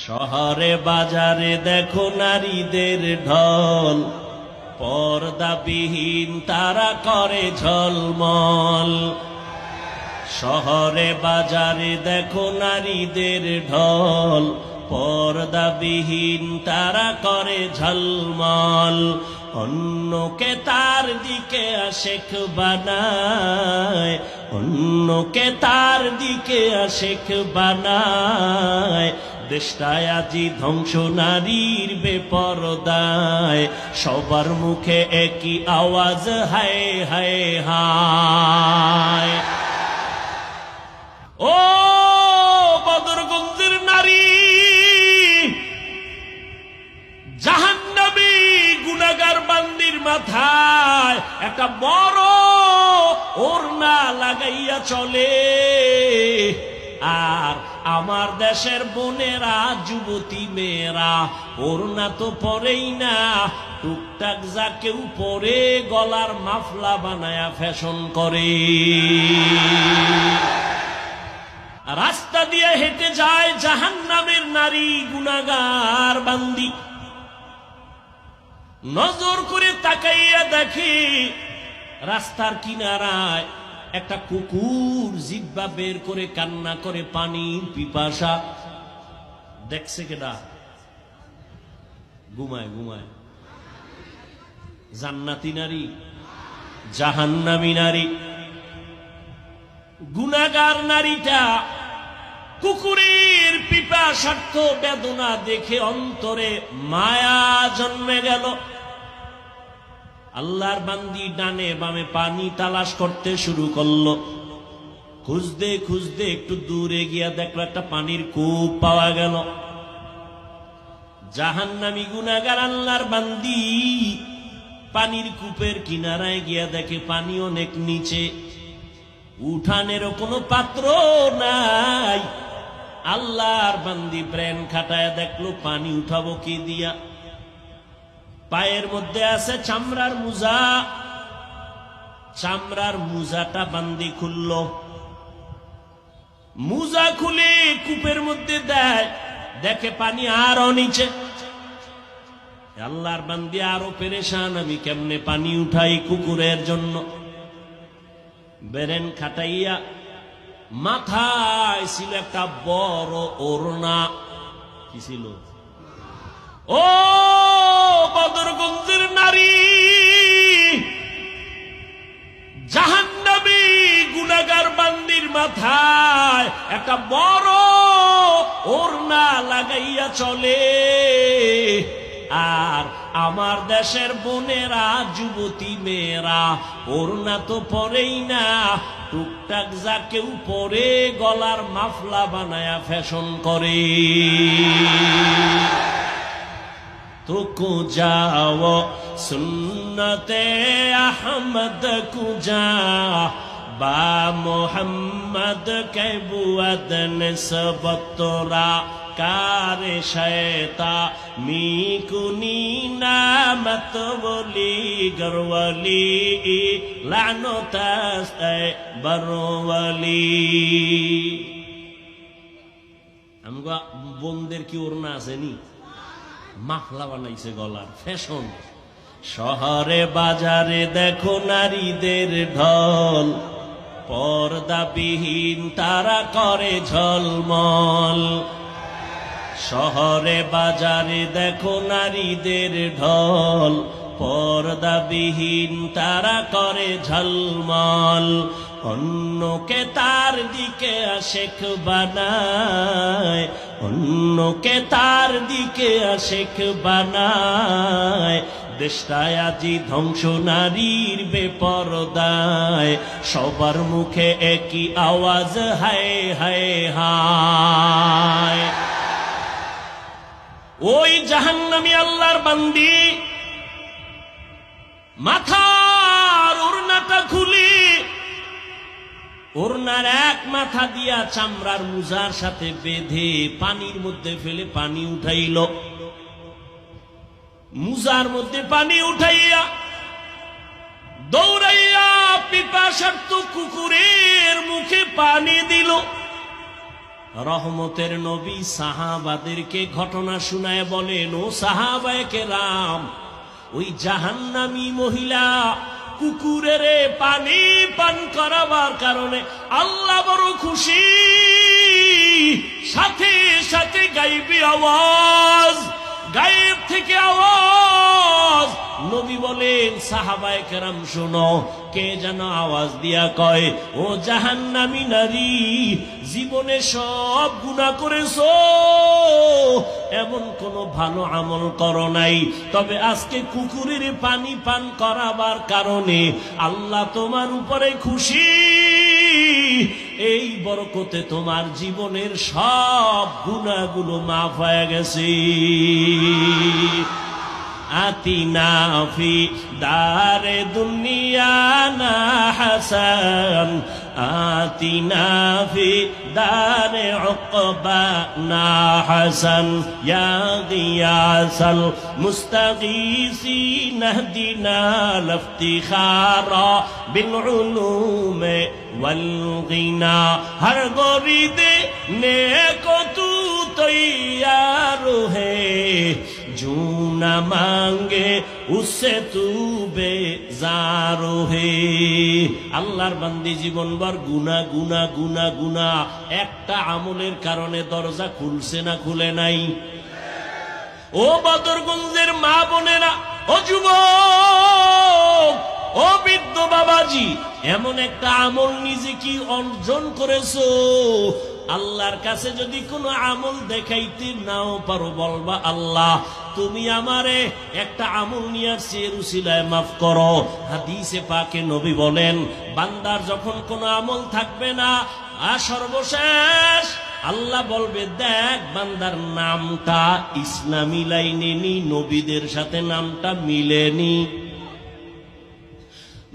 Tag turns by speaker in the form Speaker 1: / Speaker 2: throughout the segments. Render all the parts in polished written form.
Speaker 1: শহরে বাজারে দেখো নারীদের ঢল, পর্দাবিহীন তারা করে ঝলমল। শহরে বাজারে দেখো নারীদের ঢল, পর্দাবিহীন তারা করে ঝলমল। অন্যকে তার দিকে আশেক বানায়, অন্যকে তার দিকে আশেক বানায়। দেশটায় আজি ধ্বংস নারীর বেপরদায়, সবার মুখে একই আওয়াজ হায় হায় হায়। ও বদরগঞ্জের নারী, জাহান্নামী গুনাহগার বান্দির মাথায় একটা বড় ওড়না লাগাইয়া চলে। আর আমার দেশের বোনেরা, যুবতী মেয়েরা ওড়না তো পরেই না, টুকটাক যা কেউ পরে গলার মাফলা বানায়া ফ্যাশন করে। রাস্তা দিয়ে হেঁটে যায় জাহান্নামের নারী গুনাহগার বান্দি। নজর করে তাকাইয়া দেখি রাস্তার কিনারায় একটা কুকুর জিহ্বা বের করে কান্না করে পানির পিপাসা। দেখছে কেডা? ঘুমায় ঘুমায়। জান্নাতি নারী, জাহান্নামী নারী। গুনাহগার নারীটা কুকুরের পিপাসার্থ বেদনা দেখে অন্তরে মায়া জন্মে গেল। আল্লাহর বান্দি ডানে বামে পানি তালাশ করতে শুরু করলো। খুঁজতে খুঁজতে একটু দূরে গিয়া দেখলো একটা পানির কূপ পাওয়া গেল। জাহান্নামী গুনাহগার আল্লাহর বান্দি পানির কূপের কিনারায় গিয়া দেখে পানি অনেক নিচে, উঠানেরও কোনো পাত্র নাই। আল্লাহর বান্দি ব্রেন খাটায় দেখলো পানি উঠাবো কি দিয়া। পায়ের মধ্যে আছে চামড়ার মুজা, চামড়ার মুজাটা বান্দি খুলল। মুজা খুলে কূপের মধ্যে দেয়, দেখে পানি আরো নিচে। আল্লাহর বান্দি আরো পেরেশান, আমি কেমনে পানি উঠাই কুকুরের জন্য। বেরেন খাটাইয়া মাথায় ছিল একটা বড় ওড়না। কি ছিল? ও বদরগঞ্জের নারী, জাহান্নামী গুনাহগার বান্দির মাথায় একটা বড় ওড়না লাগাইয়া চলে। আর আমার দেশের বোনেরা, যুবতী মেয়েরা ওড়না তো পরেই না, টুকটাক যা কেউ পরে গলার মাফলা বানায়া ফ্যাশন করে। তো কুজাও সুন্নতে আহমদ কুজা বা মোহাম্মদ কে বুয়াদ নিসবতরা কারে শয়তা মিকুনি নামত বলি গরওয়ালি লানতাস্তে বরওয়ালি। আমগো বোনদের কি ওড়না আসেনি? মাফলা বানাইছে গলার ফ্যাশন। শহরে বাজারে দেখো নারীদের ঢল, পর্দাবিহীন তারা করে ঝলমল। শহরে বাজারে দেখো নারীদের ঢল, পর্দাবিহীন তারা করে ঝলমল। অন্যকে তার দিকে আশেক বানায়, অন্যকে তার দিকে আশেক বানায়। দেশটায় আজি ধ্বংস নারীর বেপরদায়, সবার মুখে একই আওয়াজ হায় হায় হায়। ওই জাহান্নামী আল্লাহর বান্দি মাথার ওড়নাটা খুলি, ওড়নার এক মাথা দিয়া চামড়ার মুজার সাথে বেঁধে পানির মধ্যে ফেলে পানি উঠাইল। মুজার মধ্যে পানি উঠাইয়া দৌড়াইয়া পিপাসার্ত কুকুরের মুখে পানি দিল। রহমতের নবী সাহাবাদেরকে ঘটনা শুনায় বলেন, ও সাহাবায়ে কেরাম, ওই জাহান্নামী মহিলা কুকুরের পানি পান করাবার কারণে আল্লাহ বড় খুশি। সাথে সাথে গায়েবী আওয়াজ, গায়েব থেকে আওয়াজ। নবী বলেন, সাহাবায়ে কেরাম শোনো, কে যেন আওয়াজ দিয়া কয়, ও জাহান্নামী নারী, জীবনে সব গুনাহ করেছো, এমন কোনো ভালো আমল করো নাই, তবে আজকে কুকুরের পানি পান করাবার কারণে আল্লাহ তোমার উপরে খুশি। এই বরকতে তোমার জীবনের সব গুনাহগুলো মাফ হয়ে গেছে। আতিনা ফি দারে দুনিয়া না হাসান, আতিনা ফি দারে উকবা না হাসান, ইয়া গিয়াসাল মুস্তাগীসিন ইহদিনা লিফতিখারা বিল উলুমে ওয়াল গিনা। হর গরিদে নেকো তু তৈয়ার হে, जो न मांगे उससे तू बेजार है। আল্লাহর বান্দি জীবনভর গুনাহ গুনাহ গুনাহ গুনাহ, একটা আমলের কারণে দরজা খুলছে না খুলে নাই? ও বদরগঞ্জের মা বোনেরা, ও যুবক, ও বৃদ্ধ বাবাজি, এমন একটা আমল নিজে কি অর্জন করেছো? আল্লাহর কাছে যদি কোনো আমল দেখাইতে নাও পারো, বলবা, আল্লাহ তুমি আমারে একটা আমল নিয়ে আসছি, এর উসিলায় মাফ করো। হাদিসে পাকে নবী বলেন, বান্দার যখন কোনো আমল থাকবে না, আর সর্বশেষ আল্লাহ বলবে, দেখ বান্দার নামটা ইসলামী লাইনে নি, নবীদের সাথে নামটা মিলেনি।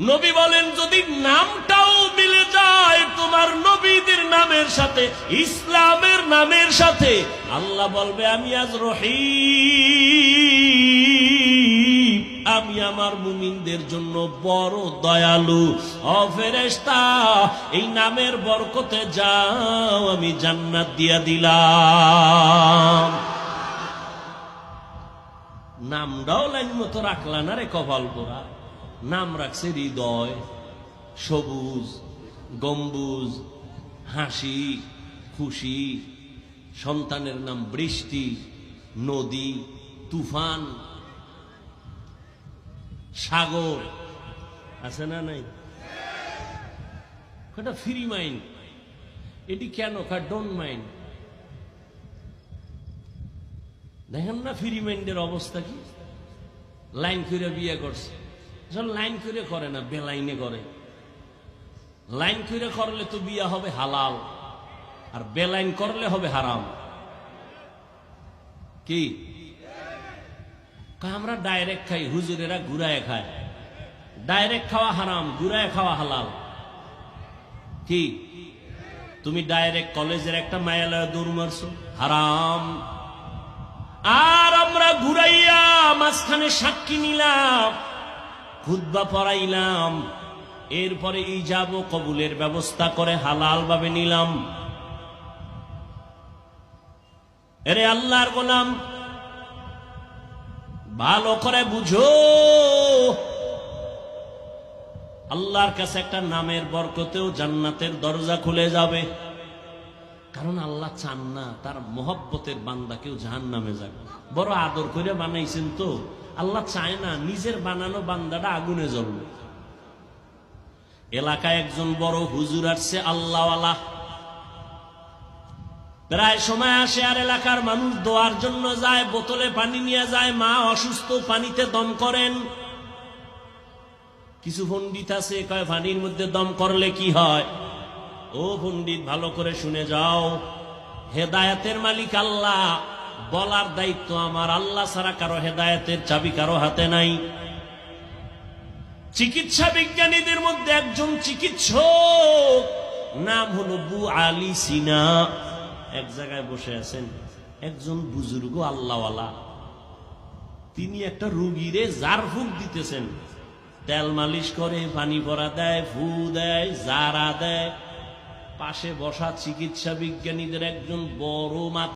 Speaker 1: নবী বলেন, যদি নামটাও মিলে যায় তোমার নবীদের নামের সাথে, ইসলামের নামের সাথে, আল্লাহ বলবে, আমি আজ রহিম, আমি আমার মুমিনদের জন্য বড় দয়ালু। ও ফেরেশতা, এই নামের বরকতে যাও, আমি জান্নাত দিয়া দিলাম। নামটাও লাইন মতো রাখলা না রে কপাল পোড়া। নাম রাখছে হৃদয়, সবুজ, গম্বুজ, হাসি, খুশি। সন্তানের নাম বৃষ্টি, নদী, তুফান, সাগর, আছে না নাই? এটা ফ্রি মাইন্ড। এটি কেন? Don't mind. দেখেন না ফ্রি মাইন্ডের অবস্থা কি? লাইন করে বিয়ে করছে। লাইন করে করে না, বেলাইনে করে। লাইন করে করলে তো বিয়ে হবে হালাল, আর বেলাইন করলে হবে হারাম। কি আমরা ডাইরেক্ট খাই, হুজুরেরা ঘুরায় খায়। ডাইরেক্ট খাওয়া হারাম, ঘুরায় খাওয়া হালাল। কি তুমি ডাইরেক্ট কলেজের একটা মায়ালয় দৌড় মারছো, হারাম। আর আমরা ঘুরাইয়া মাঝখানে সাক্ষী নিলাম, খুতবা পড়াইলাম, এরপরে ইজাব ও কবুলের ব্যবস্থা করে হালাল ভাবে নিলাম। এরে আল্লাহর গোলাম, ভালো করে বুঝো, আল্লাহর কাছে একটা নামের বরকতেও জান্নাতের দরজা খুলে যাবে। কারণ আল্লাহ চান না তার মহব্বতের বান্দা কেউ জাহান্নামে যাবে। বড় আদর করে বানাইছেন তো, আল্লাহ চায় না নিজের বানানো বান্দাটা আগুনে জ্বলবে। এলাকায় একজন বড় হুজুর আসছে, আল্লাহওয়ালা। প্রায় সময় আসে আর এলাকার মানুষ দোয়ার জন্য যায়, বোতলে পানি নিয়ে যায়। মা অসুস্থ, পানিতে দম করেন। কিছু পণ্ডিত আছে কয়, পানির মধ্যে দম করলে কি হয়? ও পণ্ডিত, ভালো করে শুনে যাও, হেদায়েতের মালিক আল্লাহ, বলার দায়িত্ব আমার। আল্লাহ ছাড়া কারো হেদায়েতের চাবি কারো হাতে নাই। চিকিৎসা বিজ্ঞানীদের মধ্যে একজন চিকিৎসক, নাম হলো বু আলী সিনা। এক জায়গায় বসে আছেন একজন বুজুর্গ আল্লাহওয়ালা, তিনি একটা রুগীরে জারফুক দিতেছেন। তেল মালিশ করে, পানি ভরা দেয়, ফু দেয়, জারা দেয়। পাশে বসা চিকিৎসা বিজ্ঞানীদের একজন বড় মাথা